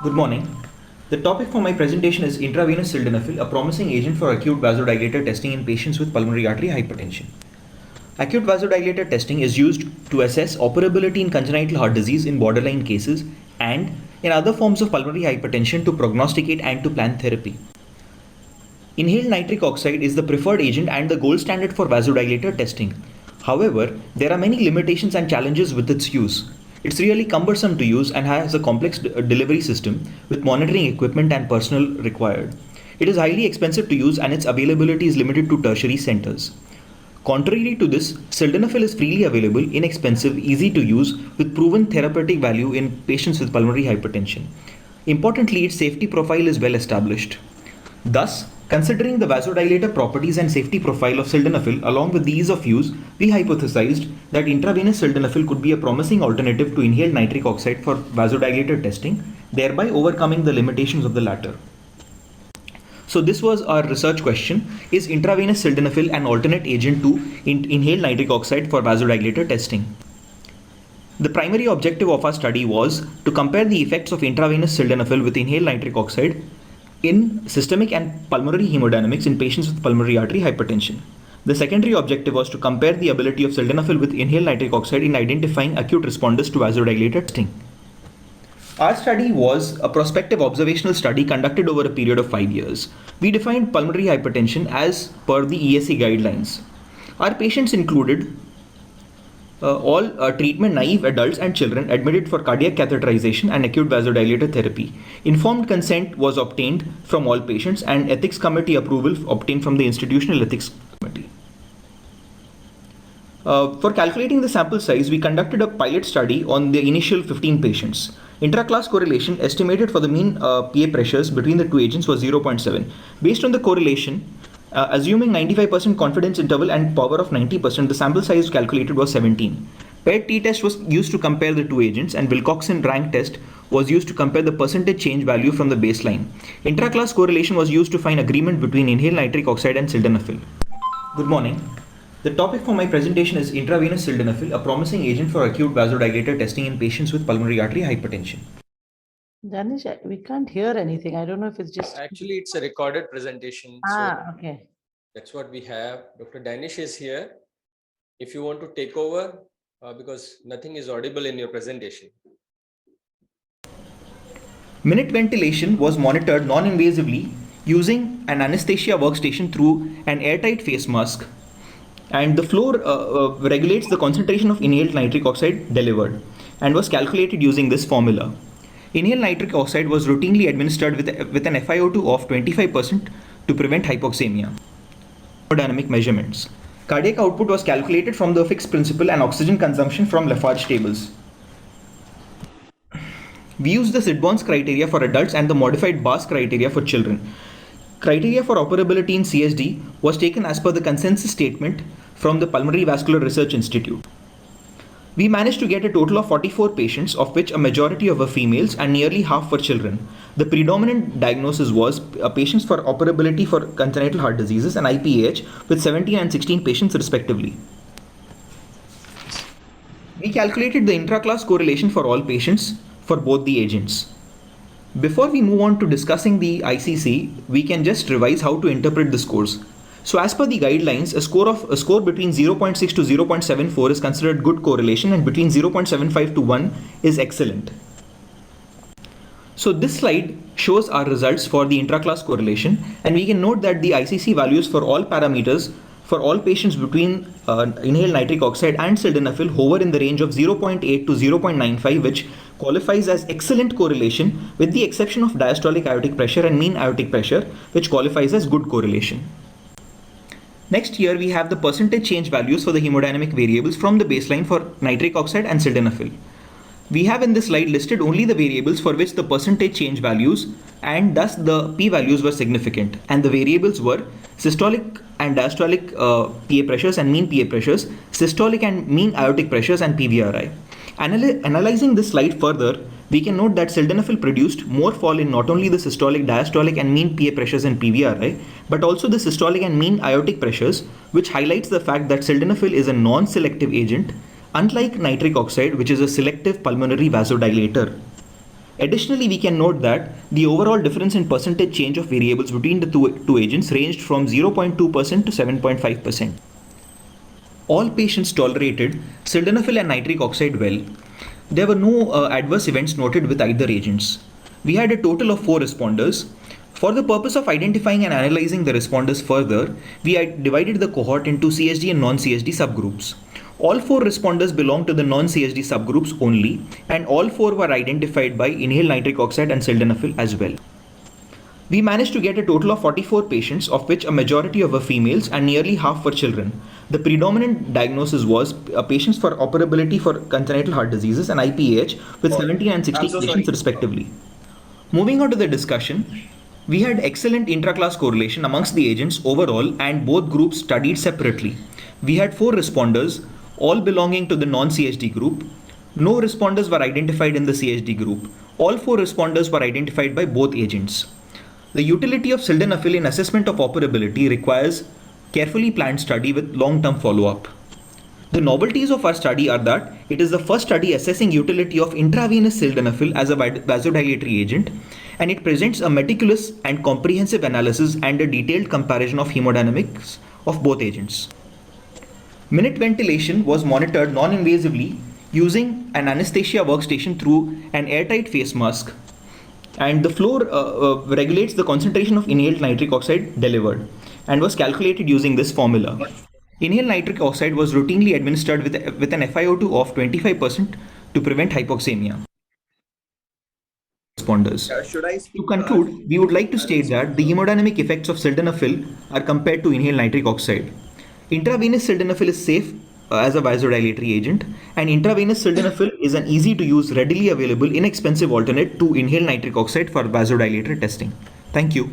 Good morning. The topic for my presentation is intravenous sildenafil, a promising agent for acute vasodilator testing in patients with pulmonary artery hypertension. Acute vasodilator testing is used to assess operability in congenital heart disease in borderline cases and in other forms of pulmonary hypertension to prognosticate and to plan therapy. Inhaled nitric oxide is the preferred agent and the gold standard for vasodilator testing. However, there are many limitations and challenges with its use. It's really cumbersome to use and has a complex delivery system with monitoring equipment and personnel required. It is highly expensive to use and its availability is limited to tertiary centers. Contrary to this, sildenafil is freely available, inexpensive, easy to use, with proven therapeutic value in patients with pulmonary hypertension. Importantly, its safety profile is well established. Thus, considering the vasodilator properties and safety profile of sildenafil along with the ease of use, we hypothesized that intravenous sildenafil could be a promising alternative to inhaled nitric oxide for vasodilator testing, thereby overcoming the limitations of the latter. So this was our research question: is intravenous sildenafil an alternate agent to inhaled nitric oxide for vasodilator testing? The primary objective of our study was to compare the effects of intravenous sildenafil with inhaled nitric oxide in systemic and pulmonary hemodynamics in patients with pulmonary artery hypertension. The secondary objective was to compare the ability of sildenafil with inhaled nitric oxide in identifying acute responders to vasodilator testing. Our study was a prospective observational study conducted over a period of 5 years. We defined pulmonary hypertension as per the ESC guidelines. Our patients included all treatment naive adults and children admitted for cardiac catheterization and acute vasodilator therapy. Informed consent was obtained from all patients and ethics committee approval obtained from the institutional ethics committee. For calculating the sample size, we conducted a pilot study on the initial 15 patients. Intra-class correlation estimated for the mean PA pressures between the two agents was 0.7. Based on the correlation, assuming 95% confidence interval and power of 90%, the sample size calculated was 17. Paired t-test was used to compare the two agents and Wilcoxon rank test was used to compare the percentage change value from the baseline. Intra-class correlation was used to find agreement between inhaled nitric oxide and sildenafil. Good morning. The topic for my presentation is intravenous sildenafil, a promising agent for acute vasodilator testing in patients with pulmonary artery hypertension. Danish, we can't hear anything. I don't know if it's just... Actually, it's a recorded presentation. Okay. That's what we have. Dr. Danish is here. If you want to take over, because nothing is audible in your presentation. Minute ventilation was monitored non-invasively using an anesthesia workstation through an airtight face mask, and the flow regulates the concentration of inhaled nitric oxide delivered and was calculated using this formula. Inhaled nitric oxide was routinely administered with an FiO2 of 25% to prevent hypoxemia. Hemodynamic measurements. Cardiac output was calculated from the fixed principle and oxygen consumption from Lafarge tables. We used the Sidbon's criteria for adults and the modified BAS criteria for children. Criteria for operability in CSD was taken as per the consensus statement from the Pulmonary Vascular Research Institute. We managed to get a total of 44 patients, of which a majority were females and nearly half were children. The predominant diagnosis was patients for operability for congenital heart diseases and IPAH, with 17 and 16 patients respectively. We calculated the intra-class correlation for all patients for both the agents. Before we move on to discussing the ICC, we can just revise how to interpret the scores. So as per the guidelines, a score between 0.6 to 0.74 is considered good correlation, and between 0.75 to 1 is excellent. So this slide shows our results for the intra-class correlation, and we can note that the ICC values for all parameters for all patients between inhaled nitric oxide and sildenafil hover in the range of 0.8 to 0.95, which qualifies as excellent correlation, with the exception of diastolic aortic pressure and mean aortic pressure, which qualifies as good correlation. Next, here we have the percentage change values for the hemodynamic variables from the baseline for nitric oxide and sildenafil. We have in this slide listed only the variables for which the percentage change values and thus the p-values were significant, and the variables were systolic and diastolic PA pressures and mean PA pressures, systolic and mean aortic pressures, and PVRI. Analyzing this slide further, we can note that sildenafil produced more fall in not only the systolic, diastolic and mean PA pressures and PVRI, but also the systolic and mean aortic pressures, which highlights the fact that sildenafil is a non-selective agent, unlike nitric oxide, which is a selective pulmonary vasodilator. Additionally, we can note that the overall difference in percentage change of variables between the two agents ranged from 0.2% to 7.5%. All patients tolerated sildenafil and nitric oxide well. There were no adverse events noted with either agents. We had a total of 4 responders. For the purpose of identifying and analyzing the responders further, we had divided the cohort into CSD and non-CSD subgroups. All 4 responders belong to the non-CSD subgroups only, and all 4 were identified by inhaled nitric oxide and sildenafil as well. We managed to get a total of 44 patients, of which a majority were females and nearly half were children. The predominant diagnosis was patients for operability for congenital heart diseases and IPAH with 17 and 16 patients respectively. Moving on to the discussion, we had excellent intra-class correlation amongst the agents overall, and both groups studied separately. We had 4 responders, all belonging to the non-CSD group. No responders were identified in the CSD group. All 4 responders were identified by both agents. The utility of sildenafil in assessment of operability requires carefully planned study with long-term follow-up. The novelties of our study are that it is the first study assessing utility of intravenous sildenafil as a vasodilatory agent, and it presents a meticulous and comprehensive analysis and a detailed comparison of hemodynamics of both agents. Minute ventilation was monitored non-invasively using an anesthesia workstation through an airtight face mask, and the flow regulates the concentration of inhaled nitric oxide delivered and was calculated using this formula. Inhaled nitric oxide was routinely administered with an FiO2 of 25% to prevent hypoxemia. Responders. To conclude, we would like to state that the hemodynamic effects of sildenafil are compared to inhaled nitric oxide. Intravenous sildenafil is safe as a vasodilatory agent, and intravenous sildenafil is an easy to use, readily available, inexpensive alternate to inhaled nitric oxide for vasodilator testing. Thank you.